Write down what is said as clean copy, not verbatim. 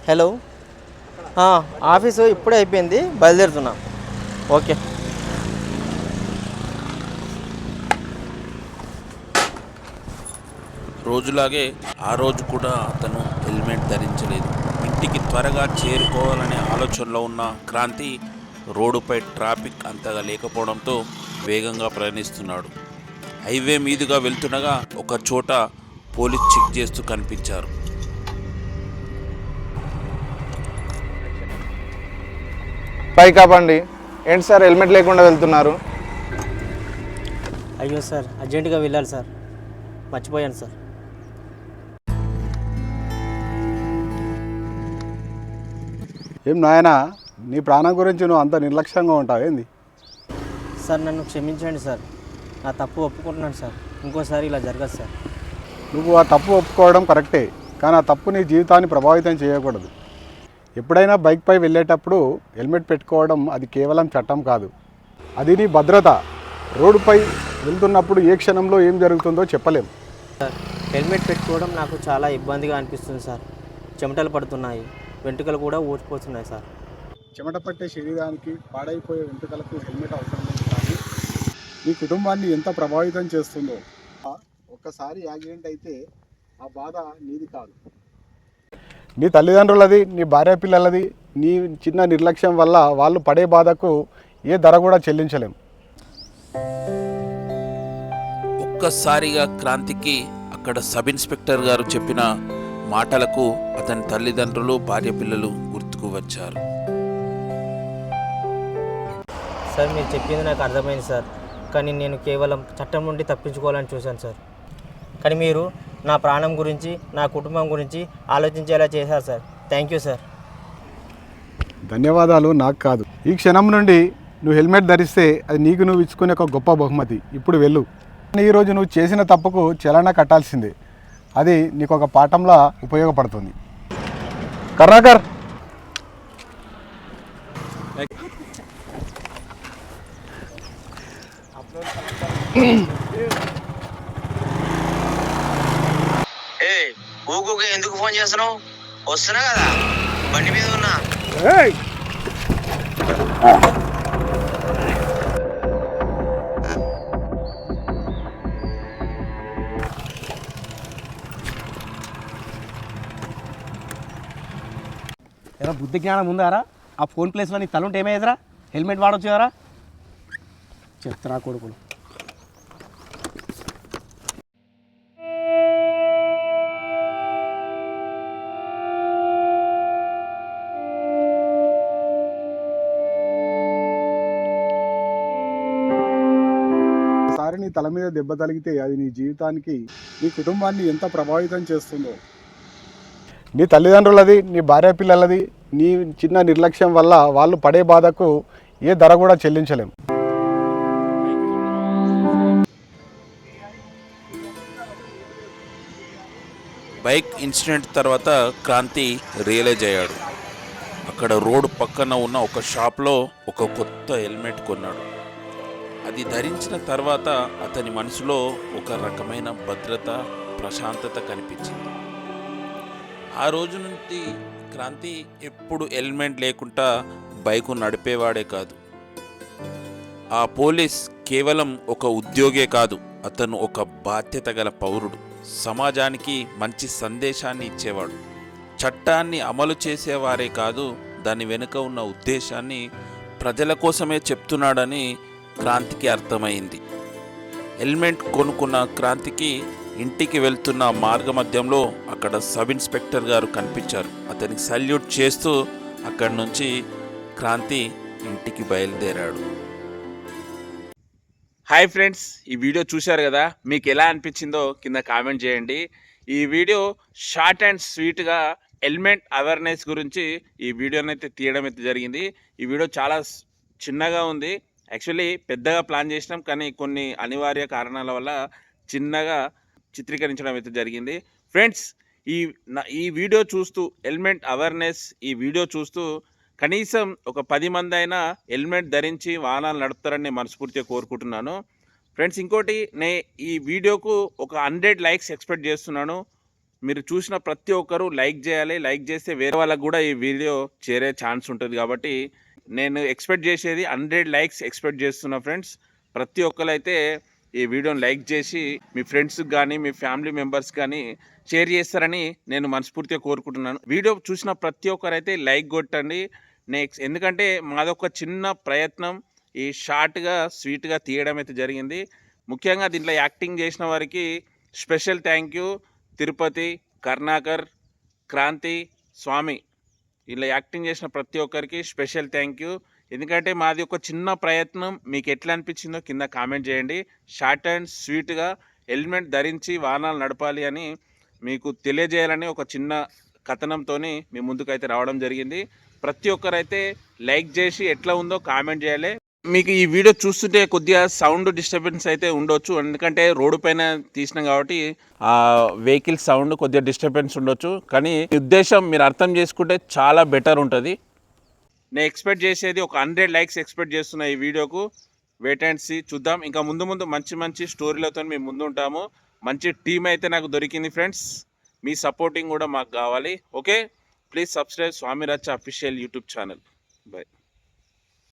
Hello, office ఇప్పుడే అయిపోయింది, బయలుదేరుతున్నాం. ఓకే. రోజులాగే ఆ రోజు కూడా అతను హెల్మెట్ ధరించలేదు. ఇంటికి త్వరగా చేరుకోవాలనే ఆలోచనలో ఉన్న క్రాంతి రోడ్డుపై ట్రాఫిక్ అంతగా లేకపోవడంతో వేగంగా ప్రయాణిస్తున్నాడు. హైవే మీదుగా వెళ్తుండగా ఒక చోట పోలీస్ చెక్ చేస్తూ కనిపించారు. పైకి ఆపండి. ఏంటి సార్ హెల్మెట్ లేకుండా వెళ్తున్నారు? అయ్యో సార్, అర్జెంటుగా వెళ్ళాలి సార్, మర్చిపోయాను సార్. ఏం నాయనా, నీ ప్రాణం గురించి నువ్వు అంత నిర్లక్ష్యంగా ఉంటావు ఏంది? సార్ నన్ను క్షమించండి సార్, నా తప్పు ఒప్పుకుంటున్నాను సార్, ఇంకోసారి ఇలా జరగదు సార్. నువ్వు ఆ తప్పు ఒప్పుకోవడం కరెక్టే, కానీ ఆ తప్పు నీ జీవితాన్ని ప్రభావితం చేయకూడదు. ఎప్పుడైనా బైక్పై వెళ్ళేటప్పుడు హెల్మెట్ పెట్టుకోవడం అది కేవలం చట్టం కాదు, అది నీ భద్రత. రోడ్డుపై వెళ్తున్నప్పుడు ఏ క్షణంలో ఏం జరుగుతుందో చెప్పలేం. సార్, హెల్మెట్ పెట్టుకోవడం నాకు చాలా ఇబ్బందిగా అనిపిస్తుంది సార్. చెమటలు పడుతున్నాయి, వెంట్రుకలు కూడా ఊడిపోతున్నాయి సార్. చెమట పట్టే శరీరానికి, పాడైపోయే వెంట్రుకలకు హెల్మెట్ అవసరం లేదు, కానీ నీ కుటుంబాన్ని ఎంత ప్రభావితం చేస్తుందో. ఒక్కసారి యాక్సిడెంట్ అయితే ఆ బాధ నీది కాదు, నీ తల్లిదండ్రులది, నీ భార్య పిల్లలది. నీ చిన్న నిర్లక్ష్యం వల్ల వాళ్ళు పడే బాధకు ఏ ధర కూడా చెల్లించలేం. ఒక్కసారిగా క్రాంతికి అక్కడ సబ్ ఇన్స్పెక్టర్ గారు చెప్పిన మాటలకు అతని తల్లిదండ్రులు, భార్య పిల్లలు గుర్తుకు వచ్చారు. సార్, మీరు చెప్పింది నాకు అర్థమైంది సార్, కానీ నేను కేవలం చట్టం నుండి తప్పించుకోవాలని చూశాను సార్. కానీ మీరు నా ప్రాణం గురించి, నా కుటుంబం గురించి ఆలోచించేలా చేశారు సార్. Thank you sir. ధన్యవాదాలు నాకు కాదు. ఈ క్షణం నుండి నువ్వు హెల్మెట్ ధరిస్తే అది నీకు నువ్వు ఇచ్చుకునే ఒక గొప్ప బహుమతి. ఇప్పుడు వెళ్ళు. ఈరోజు నువ్వు చేసిన తప్పుకు చలానా కట్టాల్సిందే, అది నీకు ఒక పాఠంలా ఉపయోగపడుతుంది. కర్ణాకర్, ఊకుకే ఎందుకు ఫోన్ చేస్తున్నావు? వస్తున్నా కదా, బండి మీద ఉన్నా. ఏదో బుద్ధి జ్ఞానం ఉందారా? ఆ ఫోన్ ప్లేస్లో నీ తలుంటే ఏమయ్యేదిరా? హెల్మెట్ వాడొచ్చు కదరా? చెప్తున్నా కొడుకులు. ఒకసారి నీ తల మీద దెబ్బ తగిలితే అది నీ జీవితానికి, నీ కుటుంబాన్ని ఎంత ప్రభావితం చేస్తుందో. నీ తల్లిదండ్రులది, నీ భార్య పిల్లలది. నీ చిన్న నిర్లక్ష్యం వల్ల వాళ్ళు పడే బాధకు ఏ ధర కూడా చెల్లించలేం. బైక్ ఇన్సిడెంట్ తర్వాత క్రాంతి రియలైజ్ అయ్యాడు. అక్కడ రోడ్డు పక్కన ఉన్న ఒక షాప్లో ఒక కొత్త హెల్మెట్ కొన్నాడు. అది ధరించిన తర్వాత అతని మనసులో ఒక రకమైన భద్రత, ప్రశాంతత కనిపించింది. ఆ రోజు నుండి క్రాంతి ఎప్పుడు హెల్మెట్ లేకుండా బైకు నడిపేవాడే కాదు. ఆ పోలీస్ కేవలం ఒక ఉద్యోగే కాదు, అతను ఒక బాధ్యత గల పౌరుడు. సమాజానికి మంచి సందేశాన్ని ఇచ్చేవాడు. చట్టాన్ని అమలు చేసేవారే కాదు, దాని వెనుక ఉన్న ఉద్దేశాన్ని ప్రజల కోసమే చెప్తున్నాడని క్రాంతికి అర్థమైంది. హెల్మెట్ కొనుక్కున్న క్రాంతికి ఇంటికి వెళ్తున్న మార్గమధ్యంలో అక్కడ సబ్ ఇన్స్పెక్టర్ గారు కనిపించారు. అతనికి సల్యూట్ చేస్తూ అక్కడి నుంచి క్రాంతి ఇంటికి బయలుదేరాడు. హాయ్ ఫ్రెండ్స్, ఈ వీడియో చూశారు కదా, మీకు ఎలా అనిపించిందో కింద కామెంట్ చేయండి. ఈ వీడియో షార్ట్ అండ్ స్వీట్గా హెల్మెట్ అవేర్నెస్ గురించి ఈ వీడియోని అయితే తీయడం అయితే జరిగింది. ఈ వీడియో చాలా చిన్నగా ఉంది. యాక్చువల్లీ పెద్దగా ప్లాన్ చేసినాం, కానీ కొన్ని అనివార్య కారణాల వల్ల చిన్నగా చిత్రీకరించడం అయితే జరిగింది. ఫ్రెండ్స్, ఈ వీడియో చూస్తూ హెల్మెట్ అవేర్నెస్ ఈ వీడియో చూస్తూ కనీసం ఒక 10 మంది అయినా హెల్మెట్ ధరించి వాహనాలు నడుపుతారని నేను మనస్ఫూర్తిగా కోరుకుంటున్నాను. ఫ్రెండ్స్, ఇంకోటి ఈ వీడియోకు ఒక 100 లైక్స్ ఎక్స్పెక్ట్ చేస్తున్నాను. మీరు చూసిన ప్రతి ఒక్కరూ లైక్ చేయాలి. లైక్ చేస్తే వేరే వాళ్ళకు కూడా ఈ వీడియో చేరే ఛాన్స్ ఉంటుంది. కాబట్టి నేను ఎక్స్పెక్ట్ చేసేది 100 లైక్స్ ఎక్స్పెక్ట్ చేస్తున్నా ఫ్రెండ్స్. ప్రతి ఒక్కరైతే ఈ వీడియోని లైక్ చేసి మీ ఫ్రెండ్స్కి కానీ మీ ఫ్యామిలీ మెంబర్స్ కానీ షేర్ చేస్తారని నేను మనస్ఫూర్తిగా కోరుకుంటున్నాను. వీడియో చూసిన ప్రతి ఒక్కరైతే లైక్ కొట్టండి. నెక్స్ట్ ఎందుకంటే మాదొక చిన్న ప్రయత్నం ఈ షార్ట్గా స్వీట్గా తీయడం అయితే జరిగింది. ముఖ్యంగా దీంట్లో యాక్టింగ్ చేసిన వారికి special thank you. Tirupati, Karnakar, Kranthi, Swamy ఇలా యాక్టింగ్ చేసిన ప్రతి ఒక్కరికి స్పెషల్ థ్యాంక్ యూ. ఎందుకంటే మాది ఒక చిన్న ప్రయత్నం. మీకు ఎట్లా అనిపించిందో కింద కామెంట్ చేయండి. షార్ట్ అండ్ స్వీట్గా హెల్మెట్ ధరించి వాహనాలు నడపాలి అని మీకు తెలియజేయాలని ఒక చిన్న కథనంతో మీ ముందుకైతే రావడం జరిగింది. ప్రతి ఒక్కరైతే లైక్ చేసి ఎట్లా ఉందో కామెంట్ చేయాలి. మీకు ఈ వీడియో చూస్తుంటే కొద్దిగా సౌండ్ డిస్టర్బెన్స్ అయితే ఉండొచ్చు. ఎందుకంటే రోడ్డు పైన తీసినాం కాబట్టి ఆ వెహికల్ సౌండ్ కొద్దిగా డిస్టర్బెన్స్ ఉండొచ్చు. కానీ ఉద్దేశం మీరు అర్థం చేసుకుంటే చాలా బెటర్ ఉంటుంది. నేను ఎక్స్పెక్ట్ చేసేది ఒక 100 లైక్స్ ఎక్స్పెక్ట్ చేస్తున్నా ఈ వీడియోకు. వెయిట్ అండ్ సీ, చూద్దాం. ఇంకా ముందు మంచి స్టోరీలతో మేము ముందు ఉంటాము. మంచి టీం అయితే నాకు దొరికింది ఫ్రెండ్స్. మీ సపోర్టింగ్ కూడా మాకు కావాలి. ఓకే, ప్లీజ్ సబ్స్క్రైబ్ స్వామి రచ్చ అఫీషియల్ యూట్యూబ్ ఛానల్. బాయ్.